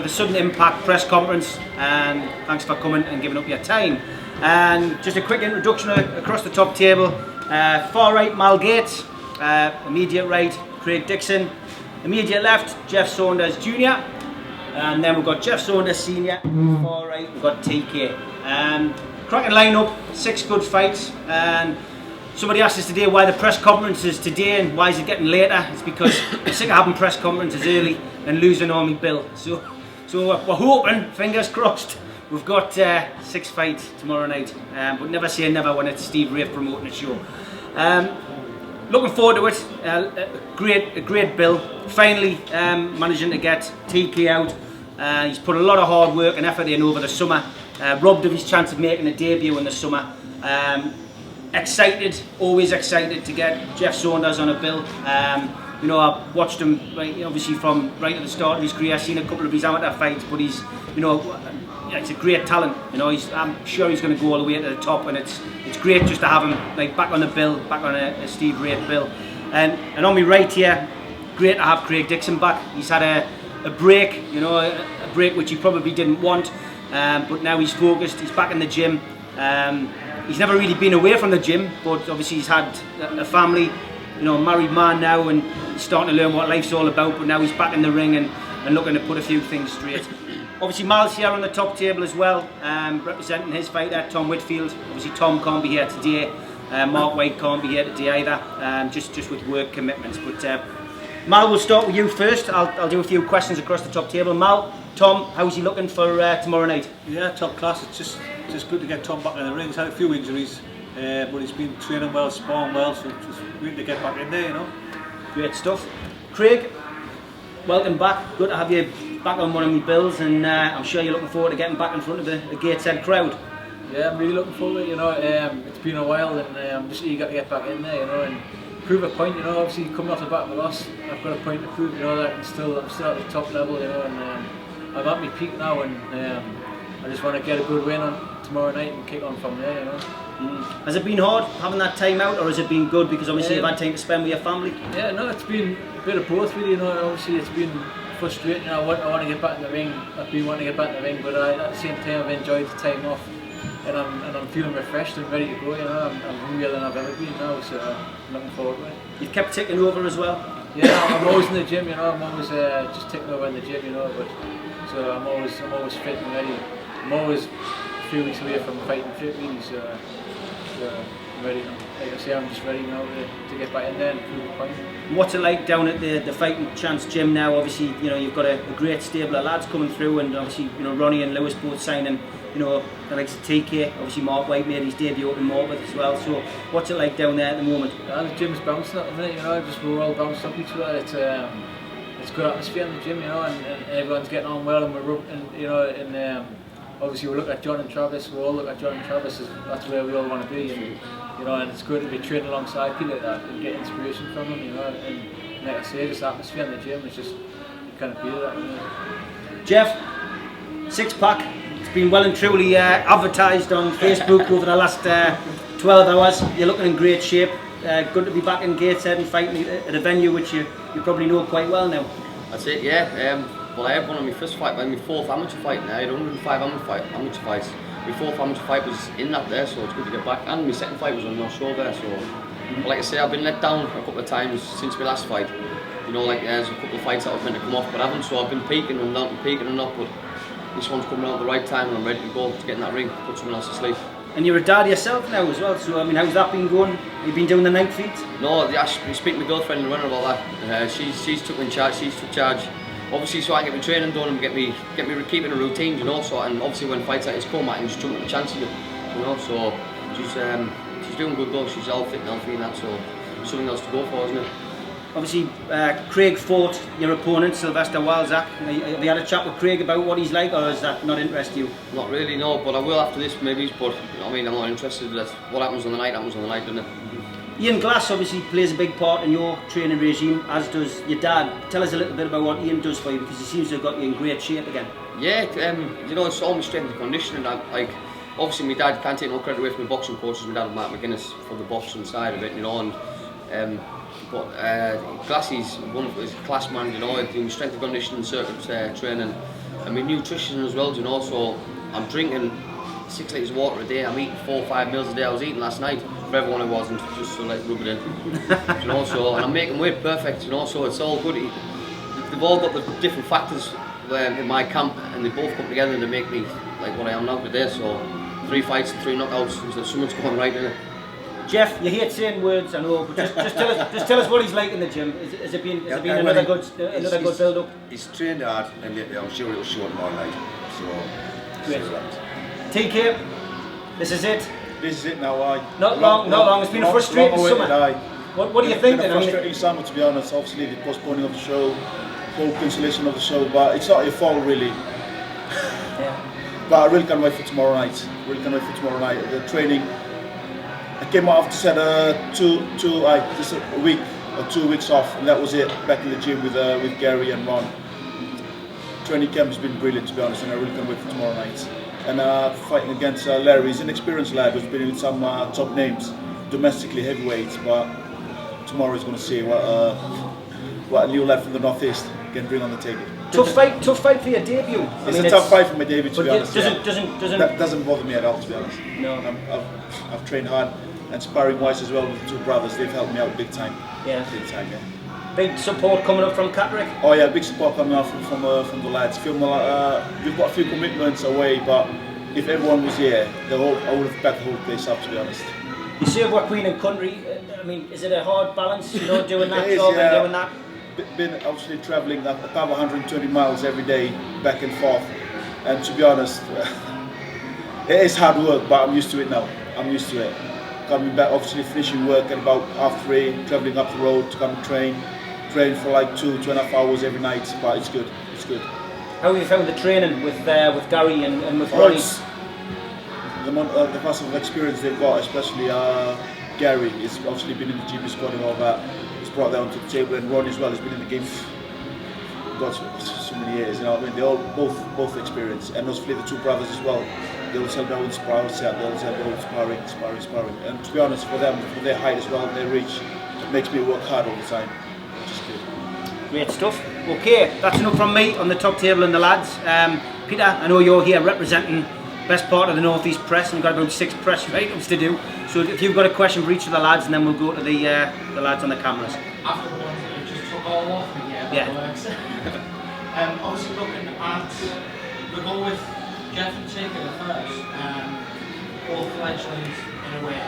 the Sudden Impact press conference, and thanks for coming and giving up your time. And just a quick introduction across the top table. Far right, Mal Gates. Immediate right, Craig Dixon. Immediate left, Jeff Saunders Jr. And then we've got Jeff Saunders Sr. Far right, we've got TK. Cracking lineup, 6 good fights. And somebody asked us today why the press conference is today and why is it getting later. It's because I'm sick of having press conferences early and losing all my bill. So we're hoping, fingers crossed, we've got 6 fights tomorrow night. But never say never when it's Steve Rafe promoting a show. Looking forward to it. A great bill. Finally managing to get TK out. He's put a lot of hard work and effort in over the summer. Robbed of his chance of making a debut in the summer. Excited, always excited to get Jeff Saunders on a bill. You know, I've watched him obviously from right at the start of his career. I've seen a couple of his amateur fights, but he's, you know, it's a great talent. You know, I'm sure he's going to go all the way to the top, and it's great just to have him like back on the bill, back on a Steve Rafe bill. And on my right here, great to have Craig Dixon back. He's had a break, you know, a break which he probably didn't want, but now he's focused. He's back in the gym. He's never really been away from the gym, but obviously he's had a family, you know, a married man now, and he's starting to learn what life's all about. But now he's back in the ring and looking to put a few things straight. Obviously Mal's here on the top table as well, representing his fighter, Tom Whitfield. Obviously Tom can't be here today, Mark White can't be here today either, just with work commitments. But Mal, we'll start with you first. I'll do a few questions across the top table. Mal, Tom, how's he looking for tomorrow night? Yeah, top class. It's just good to get Tom back in the ring. He's had a few injuries, but he's been training well, sparring well, so it's just great to get back in there, you know. Great stuff. Craig, welcome back. Good to have you back on one of my bills, and I'm sure you're looking forward to getting back in front of the Gateshead crowd. Yeah, I'm really looking forward to it, you know. It's been a while, and I'm just eager to get back in there, you know, and prove a point, you know. Obviously coming off the back of a loss, I've got a point to prove, you know, that I'm still at the top level, you know, and I'm at my peak now, and I just want to get a good win on tomorrow night and kick on from there, you know. Has it been hard having that time out, or has it been good because obviously you've had time to spend with your family? Yeah, no, it's been a bit of both really, you know. Obviously it's been frustrating, you know. I want to get back in the ring. I've been wanting to get back in the ring, but at the same time I've enjoyed the time off, and I'm feeling refreshed and ready to go, you know. I'm hungrier than I've ever been now, so I'm looking forward to it. You've kept ticking over as well? Yeah, I'm always in the gym, you know. I'm always just ticking over in the gym, you know, but so I'm always fit and ready. I'm always a few weeks away from fighting fit really, so I'm ready now. Like I say, I'm just ready now to get back in there and prove a point. What's it like down at the Fighting Chance gym now? Obviously, you know, you've got a great stable of lads coming through, and obviously, you know, Ronnie and Lewis both signing, you know, the likes of TK. Obviously Mark White made his debut up in Morpeth as well. So what's it like down there at the moment? Yeah, the gym's bouncing at the minute, you know. We're all bouncing off each other. It's good atmosphere in the gym, you know, and everyone's getting on well, and you know, and obviously we look at John and Travis. We all look at John and Travis as that's where we all want to be, and you know, and it's good to be training alongside people like that and get inspiration from them, you know. And like I say, this atmosphere in the gym is just, you can't beat that, you know. Jeff, 6-pack. It's been well and truly advertised on Facebook over the last 12 hours. You're looking in great shape. Good to be back in Gateshead and fighting at a venue which you probably know quite well now. That's it, yeah. Well, I had one of my first fight, my fourth amateur fight now. I had 105 amateur fights. My fourth amateur fight was in that there, so it's good to get back. And my second fight was on North Shore there, so but like I say, I've been let down a couple of times since my last fight. You know, like there's a couple of fights that I've meant to come off, but I haven't. So I've been peaking and not, but this one's coming out at the right time, and I'm ready to go to get in that ring, put someone else to sleep. And you're a dad yourself now as well, so I mean, how's that been going? You've been doing the night feeds? No, I speak to my girlfriend and runner about that. She's took charge. Obviously, so I can get my training done and get me keeping a routine, you know. So, and obviously when fights like this come, I can just jump at the chance of it, you know. So she's doing good though. She's all fit and healthy and that, so something else to go for, isn't it? Obviously, Craig fought your opponent, Sylvester Walzak. Have you had a chat with Craig about what he's like, or does that not interest you? Not really, no, but I will after this maybe, but you know, I mean, I'm not interested. That's what happens on the night, doesn't it? Ian Glass obviously plays a big part in your training regime, as does your dad. Tell us a little bit about what Ian does for you, because he seems to have got you in great shape again. Yeah, you know, it's all my strength and conditioning. Like, obviously my dad can't take no credit away from my boxing coaches. My dad, Mark McGuinness, for the boxing side of it, you know, and but Glassy's one of his class man, you know, doing strength and conditioning, circuit training. and my nutrition as well, you know. So I'm drinking 6 litres of water a day. I'm eating 4 or 5 meals a day. I was eating last night for everyone who wasn't, just to like rub it in, you know. So and I'm making weight perfect, you know. So it's all good. They've all got the different factors in my camp, and they both come together to make me like what I am now today. So 3 fights and 3 knockouts. So something's going right in it. Jeff, you hate saying words, I know, but just tell us what he's like in the gym. Has it been another good build up? He's trained hard, and I'm sure it'll show tomorrow night. So, Great. TK, this is it. This is it now, Not long. It's been a frustrating summer. What do you think? It's been a frustrating summer, to be honest. Obviously, the postponing of the show, whole cancellation of the show, but it's not your fault, really. Yeah. But I really can't wait for tomorrow night. The training. I came out after just a week or 2 weeks off, and that was it. Back in the gym with Gary and Ron. Training camp has been brilliant, to be honest, and I really can't wait for tomorrow night. And fighting against Larry, he's an experienced lad who's been in some top names, domestically heavyweights. But tomorrow he's going to see what a new lad from the northeast can bring on the table. Tough fight for your debut. It's a tough fight for my debut, to be honest. That doesn't bother me at all, to be honest. No. I've trained hard, and sparring wise as well with the 2 brothers. They've helped me out big time. Yeah. Big time, yeah. Big support coming up from Catterick. Oh yeah, big support coming out from the lads. We've got a few commitments away, but if everyone was here, I would have backed the whole place up, to be honest. You serve what Queen and Country. I mean, is it a hard balance, doing that It job is, and doing that? Been obviously travelling about 120 miles every day, back and forth, and to be honest, it is hard work, but I'm used to it now. I'm used to it. Coming back, obviously finishing work at about 3:30, travelling up the road to come and train for like 2.5 hours every night, but it's good. How have you found the training with Gary and with Oh, Ronnie? it's the massive experience they've got, especially Gary. He's obviously been in the GB squad and all that. He's brought that onto the table, and Ronnie as well has been in the game for so many years. You know what I mean? They all both experienced, and obviously the 2 brothers as well. They always help out with sparring, sparring. And to be honest, for them, for their height as well, and their reach, it makes me work hard all the time. Which is good. Great stuff. Okay, that's enough from me on the top table and the lads. Peter, I know you're here representing best part of the North East press, and you've got about 6 press items to do. So if you've got a question for each of the lads, and then we'll go to the lads on the cameras. After the ones that you just took all off me, that works. Obviously looking at the goal with Jeff and Taker the first, both fledglings in a way.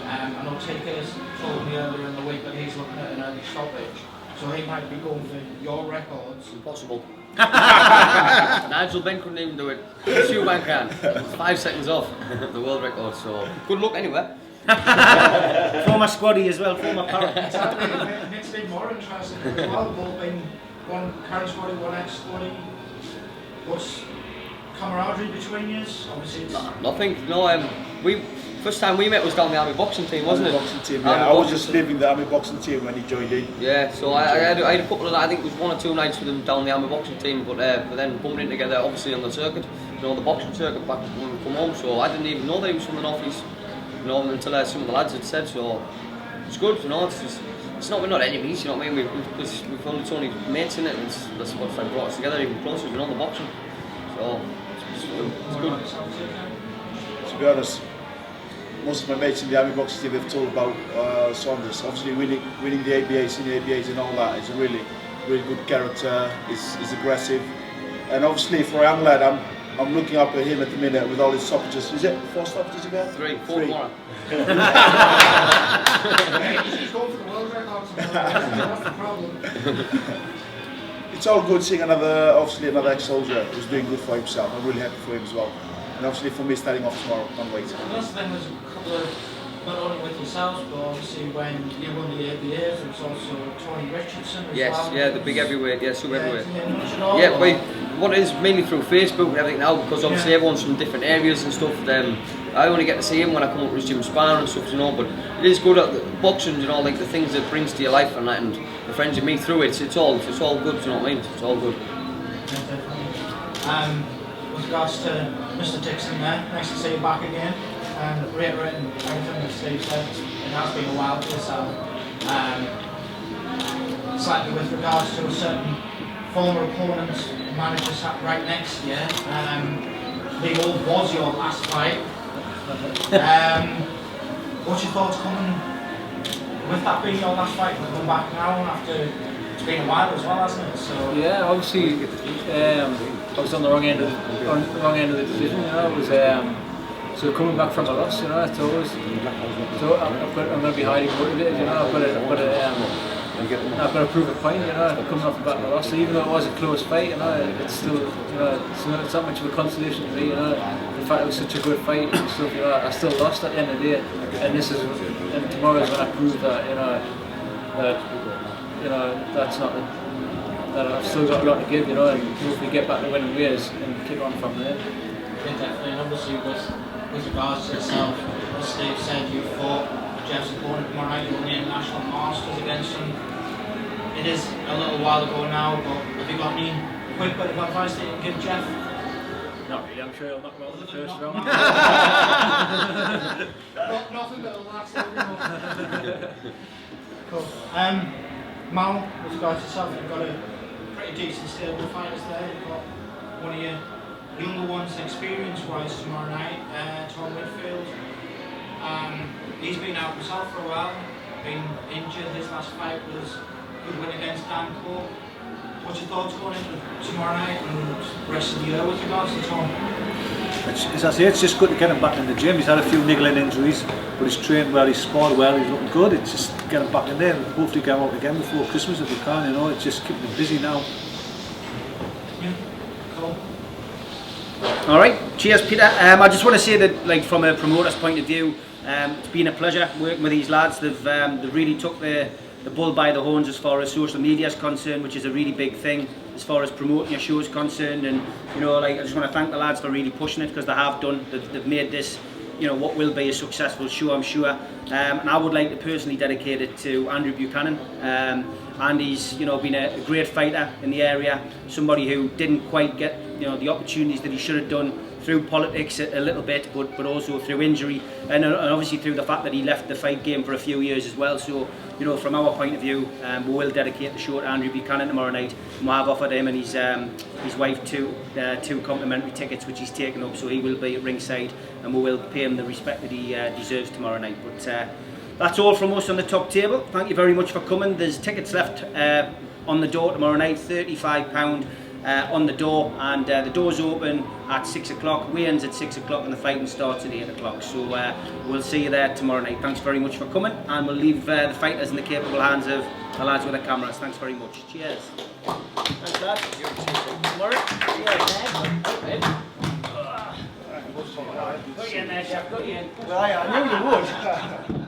I know Taker's told me earlier in the week that he's looking at an early stoppage, so he might be going for your records. Impossible. Nigel Ben couldn't even do it. Shoeman can. 5 seconds off the world record, so good luck anyway. Former squaddy as well, former parrot. Exactly, it makes it more interesting as well, both being one current squaddy, one ex-squaddy. What's camaraderie between you? Obviously it's... Nothing, no, first time we met was down the Army boxing team, wasn't it? Boxing team, yeah. I was just leaving the Army boxing team when he joined in. Yeah, so I had a couple of, I think it was 1 or 2 nights with him down the Army boxing team, but then bumping in together obviously on the circuit, the boxing circuit back when we come home, so I didn't even know that he was from the North East, until some of the lads had said, so it's good, it's not, we're not enemies, you know what I mean, we've only mates in it, and that's what's like brought us together even closer, the boxing, so it's good. To be honest, most of my mates in the Army boxing team have told about Saunders. Obviously, winning the ABA, senior ABAs, and all that is a really good character. He's aggressive, and obviously for a young lad, I'm looking up at him at the minute with all his stoppages. Is it 4 stoppages again? 4 tomorrow. He's going for the world records. That's the problem. It's all good seeing another ex-soldier who's doing good for himself. I'm really happy for him as well. And obviously for me starting off tomorrow, can't wait. Plus then there's a couple of, not only with yourselves, but obviously when you won the ABAs, there was also Tony Richardson as yes, well. yeah, the big heavyweight, super heavyweight. Yeah, what it is mainly through Facebook and everything now, because obviously everyone's from different areas and stuff. I only get to see him when I come up with his gym sparring and stuff, but it is good at the boxing, like the things that brings to your life and that, and the friends you meet through it. It's all good, you know what I mean? It's all good. With regards to Mr. Dixon there, nice to see you back again, and reiterating everything that Steve said, it has been a while for yourself. Slightly with regards to a certain former opponent manager sat right next to you. Big Old was your last fight. What's your thoughts coming with that being your last fight? We're going back now after it's been a while as well, hasn't it? So yeah, obviously, I was on the wrong end of the division. You know, it was so coming back from a loss. You know, it's always so I'm going to be highly motivated. You know, I've got to prove a point. You know, coming off the back of a loss. So even though it was a close fight, you know, it's still, you know, it's not much of a consolation to me. You know, the fact it was such a good fight and stuff. You know, I still lost at the end of the day, and tomorrow is when I prove that. You know, that's not. That I've still got a lot to give, you know, and hopefully get back to winning ways and keep on from there. yeah, definitely. And obviously with regards to yourself, as Steve said, you fought Jeff's opponent tomorrow night. You won the International Masters against him. It is a little while ago now, but have you got any quick bit of advice that you can give Jeff? Not really, I'm sure he'll knock me out in the first round. Nothing but a last Cool. Mal, with regards to yourself, you've got a pretty decent stable of fighters there. You've got one of your younger ones experience-wise tomorrow night, Tom Whitfield. He's been out himself for a while, been injured. His last fight was a good win against Dan Cole. What's your thoughts going into tomorrow night and the rest of the year with regards to Tom? As I say, it's just good to get him back in the gym. He's had a few niggling injuries, but he's trained well, he's sparred well, he's looking good. It's just get him back in there and hopefully get him out again before Christmas if we can, you know. It's just keeping him busy now. Yeah, cool. All right, cheers, Peter. I just want to say that, like, from a promoter's point of view, it's been a pleasure working with these lads. They've really took the bull by the horns as far as social media is concerned, which is a really big thing as far as promoting your show is concerned. And you know, like, I just want to thank the lads for really pushing it, because they have done. They've made this, you know, what will be a successful show, I'm sure. And I would like to personally dedicate it to Andrew Buchanan. Andy's, you know, been a great fighter in the area, somebody who didn't quite get, you know, the opportunities that he should have done through politics a little bit, but also through injury, and obviously through the fact that he left the fight game for a few years as well. So, you know, from our point of view, we will dedicate the show to Andrew Buchanan tomorrow night. And we'll have offered him and his wife two complimentary tickets, which he's taken up, so he will be at ringside, and we will pay him the respect that he deserves tomorrow night. But that's all from us on the top table. Thank you very much for coming. There's tickets left on the door tomorrow night, £35 on the door, and the doors open at 6 o'clock, weigh-ins at 6 o'clock, and the fighting starts at 8 o'clock. So we'll see you there tomorrow night. Thanks very much for coming, and we'll leave the fighters in the capable hands of the lads with the cameras. Thanks very much. Cheers. Thanks, lads. Tomorrow. Got you in there, Jeff. Got you in. Well, I knew you would.